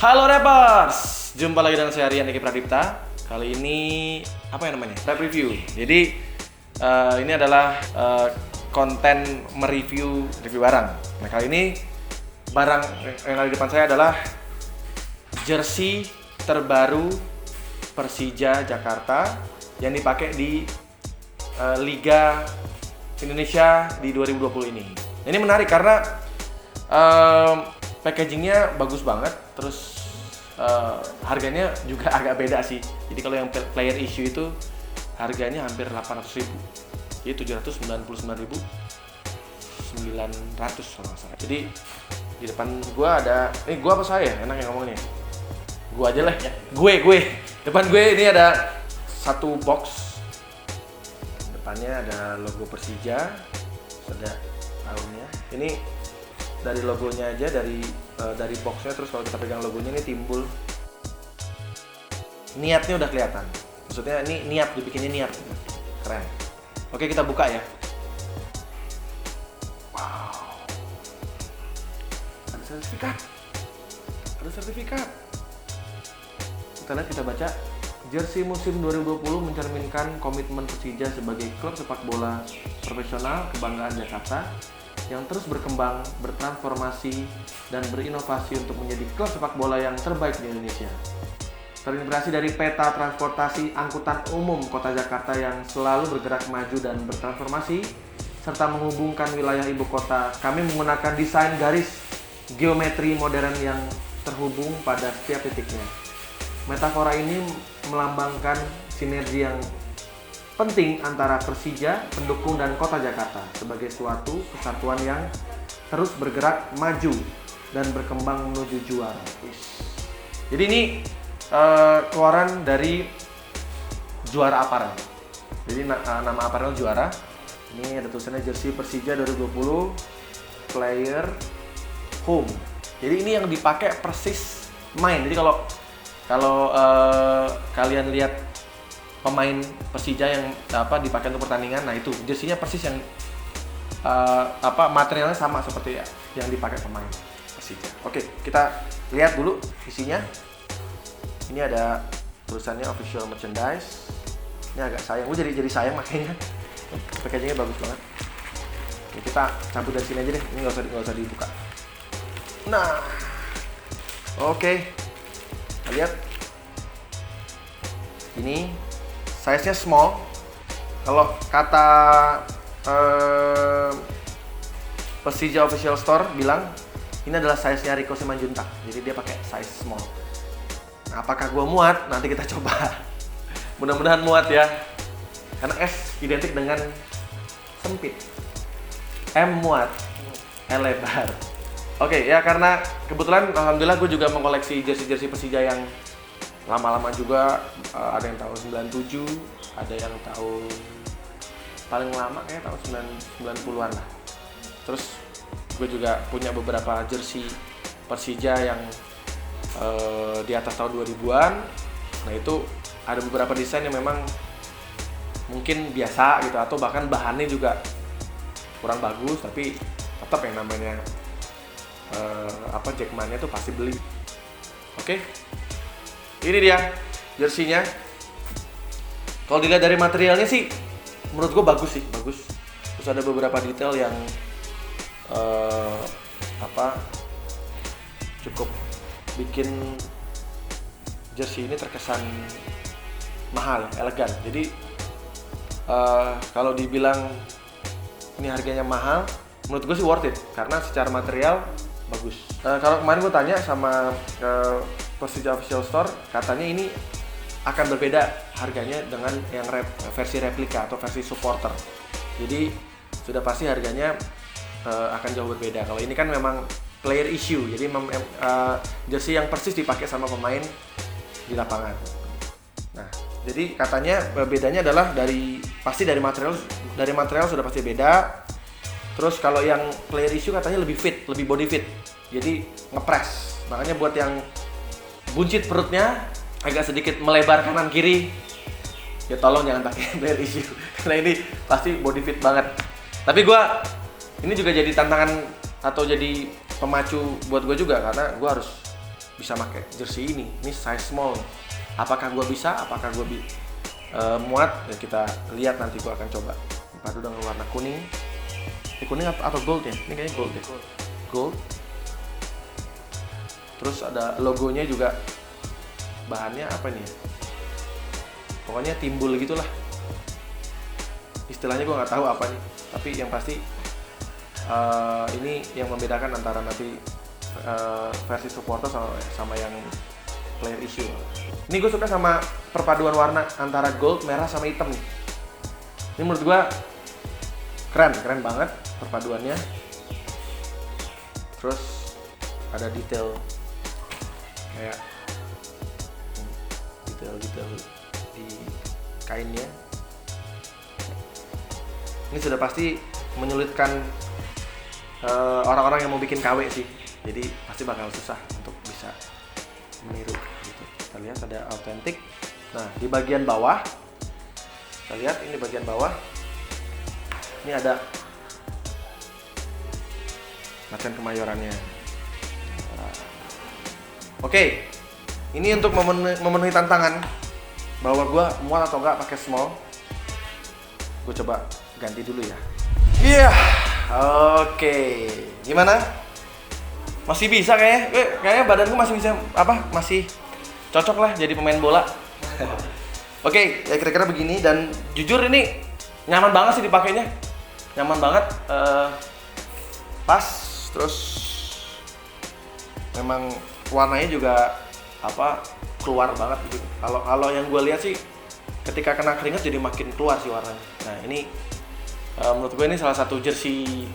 Halo Rappers, jumpa lagi dengan saya Rian Eki Pradipta. Kali ini apa yang namanya? Rap review. Jadi ini adalah konten mereview barang. Nah kali ini barang yang ada di depan saya adalah jersey terbaru Persija Jakarta yang dipakai di Liga Indonesia di 2020 ini. Ini menarik karena packagingnya bagus banget, terus harganya juga agak beda sih. Jadi kalau yang player issue itu harganya hampir 800.000, jadi 799.900 kalau nggak salah. Jadi di depan gua ada, gua apa saya? Enak yang ngomongnya. Gua aja lah ya. Gue. Depan gue ini ada satu box. Depannya ada logo Persija, ada tahunnya. Ini dari logonya aja, dari boxnya, terus kalau kita pegang logonya ini timbul niatnya udah kelihatan. Maksudnya ini niat, dibikinnya niat, keren. Oke, kita buka ya. Wow, ada sertifikat. Kita lihat, kita baca. Jersey musim 2020 mencerminkan komitmen Persija sebagai klub sepak bola profesional kebanggaan Jakarta yang terus berkembang, bertransformasi, dan berinovasi untuk menjadi klub sepak bola yang terbaik di Indonesia. Terinspirasi dari peta transportasi angkutan umum kota Jakarta yang selalu bergerak maju dan bertransformasi, serta menghubungkan wilayah ibu kota, kami menggunakan desain garis geometri modern yang terhubung pada setiap titiknya. Metafora ini melambangkan sinergi yang penting antara Persija, pendukung, dan kota Jakarta sebagai suatu kesatuan yang terus bergerak maju dan berkembang menuju juara. Jadi ini keluaran dari Juara Apparel. Jadi nama apparel Juara. Ini ada tulisannya jersey Persija 2020 player home. Jadi ini yang dipakai persis main. Jadi kalau kalian lihat pemain Persija yang dipakai untuk pertandingan, nah itu jersinya persis yang materialnya sama seperti yang dipakai pemain Persija. Oke, kita lihat dulu isinya. Ini ada tulisannya official merchandise. Ini agak sayang, gue jadi sayang makanya. Packagingnya bagus banget. Oke, kita cabut dari sini aja deh. Ini nggak usah dibuka. Nah, oke. Lihat, ini size-nya small. Kalau kata Persija Official Store bilang ini adalah size-nya Rico Simanjuntak, jadi dia pakai size small. Nah, apakah gua muat? Nanti kita coba. Mudah-mudahan muat ya, karena S identik dengan sempit, M muat, L lebar. Oke, ya karena kebetulan alhamdulillah gue juga mengkoleksi jersey-jersey Persija yang lama-lama juga. Ada yang tahun 97, ada yang tahun paling lama kayak tahun 90-an lah. Terus gue juga punya beberapa jersey Persija yang di atas tahun 2000-an. Nah itu ada beberapa desain yang memang mungkin biasa gitu, atau bahkan bahannya juga kurang bagus, tapi tetap yang namanya Jackmania tuh pasti beli. Oke, ini dia jersinya. Kalau dilihat dari materialnya sih, menurut gue bagus. Terus ada beberapa detail yang cukup bikin jersey ini terkesan mahal, elegan. Jadi kalau dibilang ini harganya mahal, menurut gue sih worth it karena secara material bagus. Kalau kemarin gue tanya sama Persija Official Store, katanya ini akan berbeda harganya dengan yang versi replika atau versi supporter. Jadi sudah pasti harganya akan jauh berbeda. Kalau ini kan memang player issue, jadi jersey yang persis dipakai sama pemain di lapangan. Nah, jadi katanya bedanya adalah pasti dari material sudah pasti beda. Terus kalau yang player issue katanya lebih fit, lebih body fit, jadi ngepres. Makanya buat yang buncit perutnya, agak sedikit melebar kanan kiri, ya tolong jangan pakai player issue karena ini pasti body fit banget. Tapi ini juga jadi tantangan atau jadi pemacu buat gue juga, karena gue harus bisa pakai jersey ini size small. Apakah gue bisa? Apakah gue muat? Ya kita lihat nanti, gue akan coba padu dengan warna kuning. Ini kuning atau gold ya? Ini kayaknya gold ya. Gold. Terus ada logonya juga. Bahannya apa ini ya? Pokoknya timbul gitulah. Istilahnya gue nggak tahu apa nih. Tapi yang pasti ini yang membedakan antara nanti versi supporter sama yang player issue. Ini gue suka sama perpaduan warna antara gold, merah sama hitam nih. Ini menurut gue keren banget perpaduannya. Terus ada detail kayak detail di kainnya. Ini sudah pasti menyulitkan orang-orang yang mau bikin KW sih. Jadi pasti bakal susah untuk bisa meniru gitu. Kita lihat ada authentic. Nah, di bagian bawah kita lihat ini bagian bawah. Ini ada macan kemayorannya. Oke. Ini untuk memenuhi tantangan bahwa gue muat atau enggak pakai small. Gue coba ganti dulu ya. Iya. Oke. Gimana? Masih bisa kayaknya badan gue masih bisa masih cocok lah jadi pemain bola. Oke, ya kira-kira begini, dan jujur ini nyaman banget sih dipakainya. Nyaman banget, pas, terus memang warnanya juga keluar banget gitu. Kalau yang gue lihat sih ketika kena keringat jadi makin keluar sih warnanya. Nah, ini menurut gue ini salah satu jersey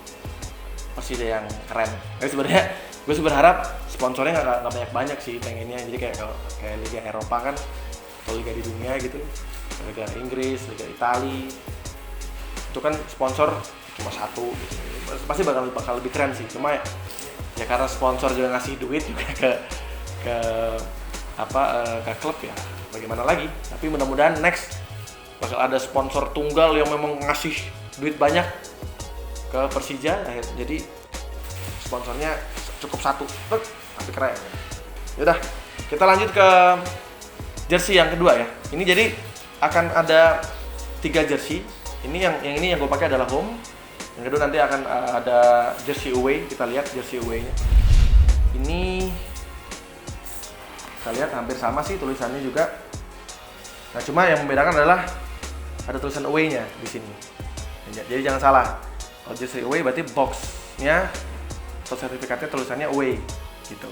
Persija yang keren. Sebenarnya gue sih berharap sponsornya nggak banyak sih pengennya. Jadi kayak Liga Eropa kan, atau Liga di dunia gitu, Liga Inggris, Liga Itali, itu kan sponsor cuma satu gitu. Pasti bakal lebih keren sih. Cuma ya karena sponsor juga ngasih duit juga ke klub ya, bagaimana lagi. Tapi mudah-mudahan next bakal ada sponsor tunggal yang memang ngasih duit banyak ke Persija. Jadi sponsornya cukup satu, tapi keren. Yaudah, kita lanjut ke jersey yang kedua ya. Ini jadi akan ada 3 jersey. Ini yang gue pakai adalah home. Yang kedua nanti akan ada jersey away. Kita lihat jersey away-nya. Ini kita lihat hampir sama sih tulisannya juga. Nah, cuma yang membedakan adalah ada tulisan away-nya di sini. Jadi jangan salah. Kalau jersey away berarti box-nya atau sertifikatnya tulisannya away gitu.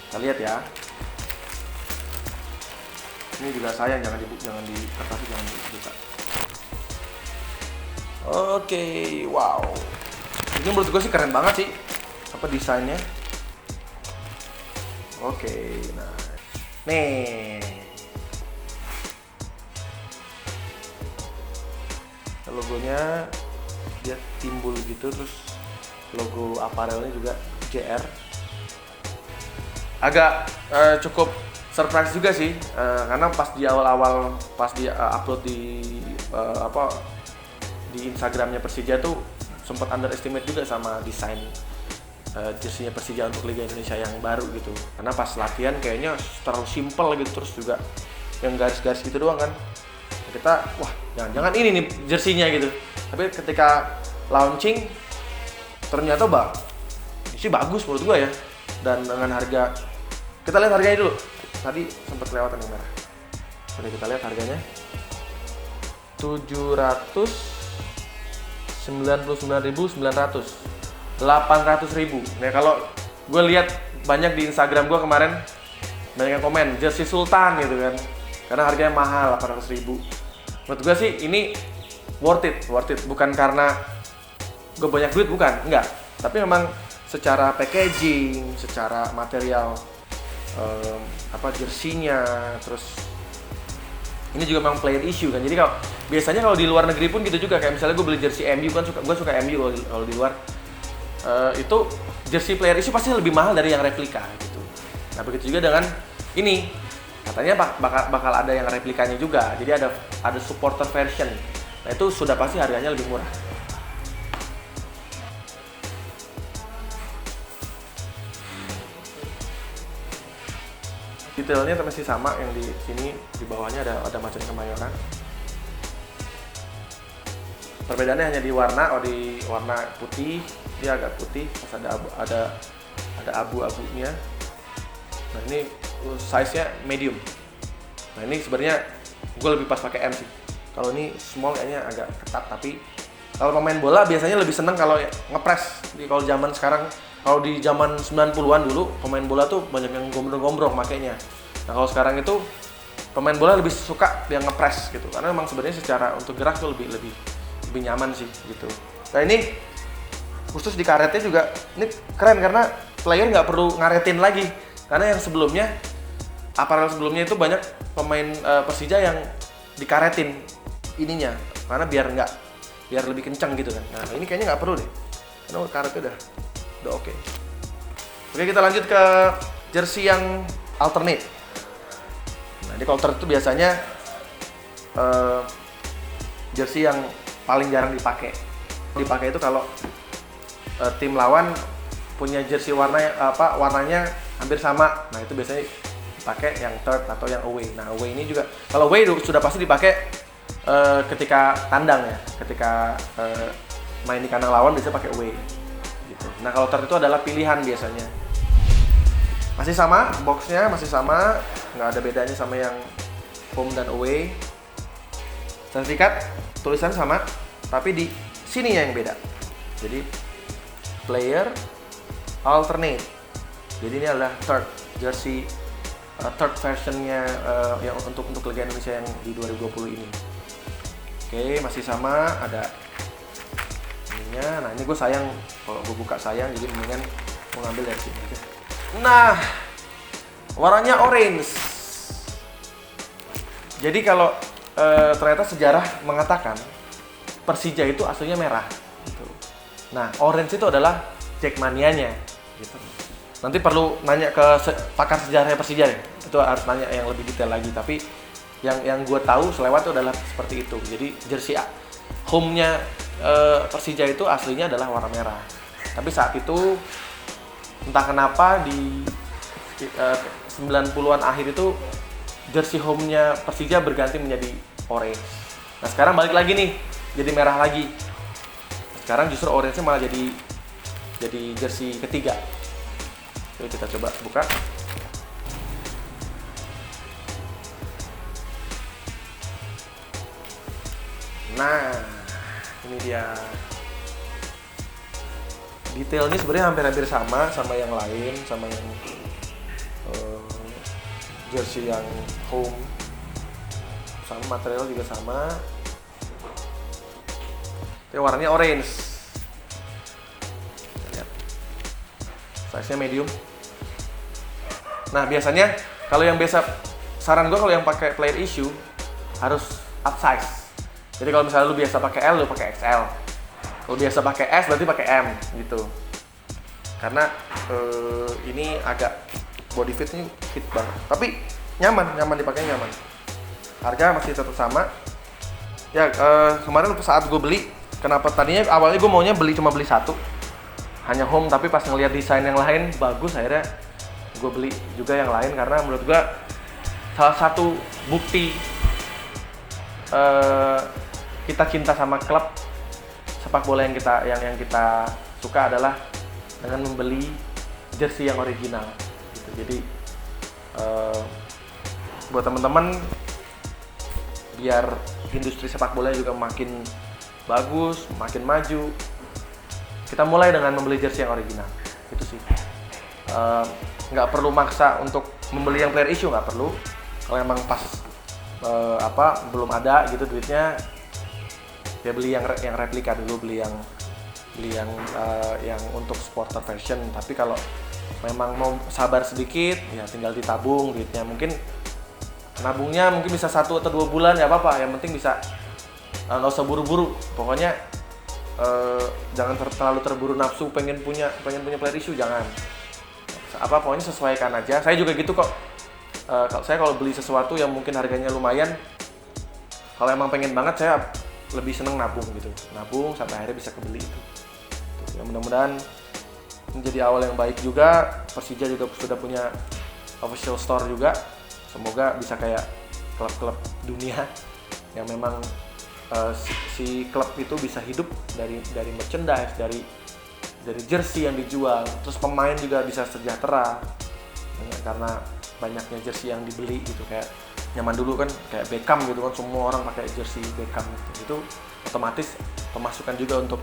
Kita lihat ya. Ini juga sayang, jangan di kertas, jangan dibuka. Oke, wow. Ini menurut gue sih keren banget sih desainnya. Oke, nah. Nih. Logonya dia timbul gitu, terus logo aparelnya juga JR. Agak cukup surprise juga sih, karena pas di awal-awal pas dia upload di di Instagramnya Persija tuh sempat underestimate juga sama desain jersey-nya Persija untuk Liga Indonesia yang baru gitu. Karena pas latihan kayaknya terlalu simple gitu, terus juga yang garis-garis gitu doang kan. Kita wah jangan-jangan ini nih jersey-nya gitu. Tapi ketika launching ternyata sih bagus menurut gua ya. Dan dengan harga, kita lihat harganya dulu. Tadi sempat kelewatan yang merah. Oke, kita lihat harganya. 799.900. 800.000. Nah, kalau gue lihat banyak di Instagram gue kemarin banyak yang komen jersey Sultan gitu kan. Karena harganya mahal, 800.000. Menurut gue sih ini worth it. Bukan karena gue banyak duit, bukan, enggak. Tapi memang secara packaging, secara material jersey-nya, terus ini juga memang player issue kan. Jadi kalau biasanya kalau di luar negeri pun gitu juga, kayak misalnya gue beli jersey MU kan, gue suka MU kalau di luar. Itu jersey player issue pasti lebih mahal dari yang replika gitu. Nah, begitu juga dengan ini. Katanya bakal ada yang replikanya juga. Jadi ada supporter version. Nah, itu sudah pasti harganya lebih murah. Detailnya masih sama yang di sini, di bawahnya ada macan kemayoran. Perbedaannya hanya di warna. Di warna putih, dia agak putih, pas ada abu-abunya. Nah ini size-nya medium. Nah ini sebenarnya gue lebih pas pakai M sih. Kalau ini small kayaknya agak ketat, tapi kalau pemain bola biasanya lebih seneng kalau ngepres. Kalau zaman sekarang, kalau di zaman 90-an dulu pemain bola tuh banyak yang gombrong-gombrong makainya. Nah kalau sekarang itu pemain bola lebih suka yang ngepres gitu, karena memang sebenarnya secara untuk gerak tuh lebih nyaman sih gitu. Nah ini khusus di karetnya juga ini keren karena player nggak perlu ngaretin lagi, karena yang sebelumnya aparel sebelumnya itu banyak pemain Persija yang dikaretin ininya karena biar lebih kencang gitu kan. Nah ini kayaknya nggak perlu deh, karena karetnya udah oke. Oke, kita lanjut ke jersey yang alternate. Nah di alternate itu biasanya jersey yang paling jarang dipakai itu kalau tim lawan punya jersey warnanya hampir sama. Nah itu biasanya dipakai yang third atau yang away. Nah away ini juga, kalau away sudah pasti dipakai ketika tandang ya, ketika main di kandang lawan biasanya pakai away gitu. Nah kalau third itu adalah pilihan biasanya. Masih sama, boxnya masih sama, nggak ada bedanya sama yang home dan away. Sertifikat tulisan sama, tapi di sini yang beda. Jadi player alternate. Jadi ini adalah third jersey, third versionnya yang untuk Liga Indonesia yang di 2020 ini. Oke, masih sama, ada ininya. Nah ini gue sayang, kalau gue buka sayang, jadi mendingan mau ngambil dari sini aja. Nah, warnanya orange. Jadi kalau ternyata sejarah mengatakan Persija itu aslinya merah gitu. Nah, orange itu adalah Jackmania-nya gitu. Nanti perlu nanya ke pakar sejarahnya Persija deh. Itu harus nanya yang lebih detail lagi, tapi yang gue tahu selewat itu adalah seperti itu. Jadi jersey home-nya Persija itu aslinya adalah warna merah. Tapi saat itu entah kenapa di 90-an akhir itu jersey home-nya Persija berganti menjadi orange. Nah sekarang balik lagi nih, jadi merah lagi. Sekarang justru orange-nya malah jadi jersey ketiga. Yuk kita coba buka. Nah, ini dia. Detailnya sebenarnya hampir-hampir sama yang lain, sama yang jersey yang home. Sama material juga sama. Tapi warnanya orange. Lihat. Size-nya medium. Nah, biasanya kalau yang biasa, saran gue kalau yang pakai player issue harus upsize. Jadi kalau misalnya lu biasa pakai L, lu pakai XL. Kalau biasa pakai S, berarti pakai M gitu. Karena ini agak body fitnya fit banget. Tapi nyaman dipakai, nyaman. Harga masih tetap sama. Ya kemarin saat gue beli, kenapa tadinya awalnya gue maunya cuma beli satu, hanya home, tapi pas ngeliat desain yang lain bagus, akhirnya gue beli juga yang lain karena menurut gue salah satu bukti kita cinta sama klub sepak bola yang kita suka adalah dengan membeli jersey yang original gitu. Jadi buat teman-teman, biar industri sepak bola juga makin bagus, makin maju, kita mulai dengan membeli jersey yang original. Itu sih. Nggak perlu maksa untuk membeli yang player issue, nggak perlu. Kalau emang pas belum ada gitu duitnya, ya beli yang replika dulu, beli yang untuk supporter fashion. Tapi kalau memang mau sabar sedikit, ya tinggal ditabung duitnya. Mungkin nabungnya bisa 1 atau 2 bulan, ya apa-apa. Yang penting bisa, nggak usah buru-buru. Pokoknya jangan terlalu terburu nafsu pengen punya player issue, jangan. Pokoknya sesuaikan aja. Saya juga gitu kok. Kalau beli sesuatu yang mungkin harganya lumayan, kalau emang pengen banget, saya lebih seneng nabung gitu. Nabung sampai akhirnya bisa kebeli itu. Ya, mudah-mudahan menjadi awal yang baik juga. Persija juga sudah punya official store juga. Semoga bisa kayak klub-klub dunia yang memang si klub itu bisa hidup dari merchandise, dari jersey yang dijual, terus pemain juga bisa sejahtera karena banyaknya jersey yang dibeli gitu. Kayak nyaman dulu kan kayak Beckham gitu kan, semua orang pakai jersey Beckham gitu. Itu otomatis pemasukan juga untuk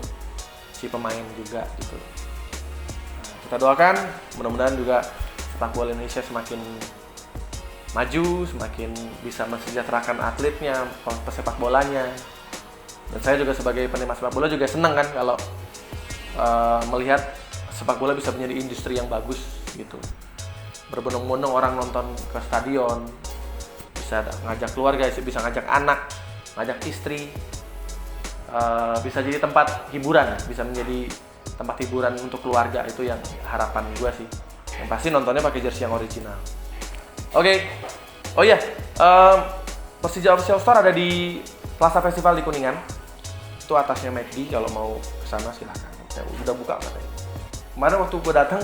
si pemain juga gitu. Nah, kita doakan mudah-mudahan juga sepak bola Indonesia semakin maju, semakin bisa mensejahterakan atletnya, pesepak bolanya. Dan saya juga sebagai penikmat sepak bola juga senang kan kalau melihat sepak bola bisa menjadi industri yang bagus gitu. Berbondong-bondong orang nonton ke stadion, bisa ngajak keluarga, bisa ngajak anak, ngajak istri, bisa jadi tempat hiburan, bisa menjadi tempat hiburan untuk keluarga. Itu yang harapan gue sih. Yang pasti nontonnya pakai jersey yang original. Oke. Oh iya, Persija Official Store ada di Plaza Festival di Kuningan. Itu atasnya McD, kalau mau kesana silahkan. Ya, udah buka katanya. Kemarin waktu gue datang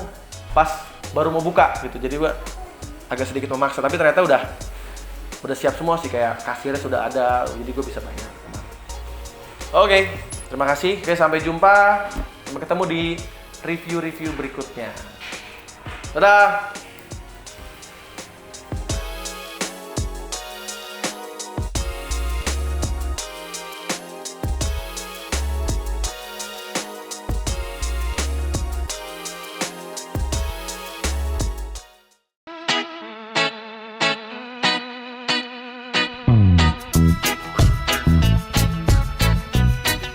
pas baru mau buka gitu, jadi gue agak sedikit memaksa. Tapi ternyata udah siap semua sih, kayak kasirnya sudah ada, jadi gue bisa bayar. Oke, terima kasih. Oke, sampai jumpa. Sampai ketemu di review-review berikutnya. Dadah!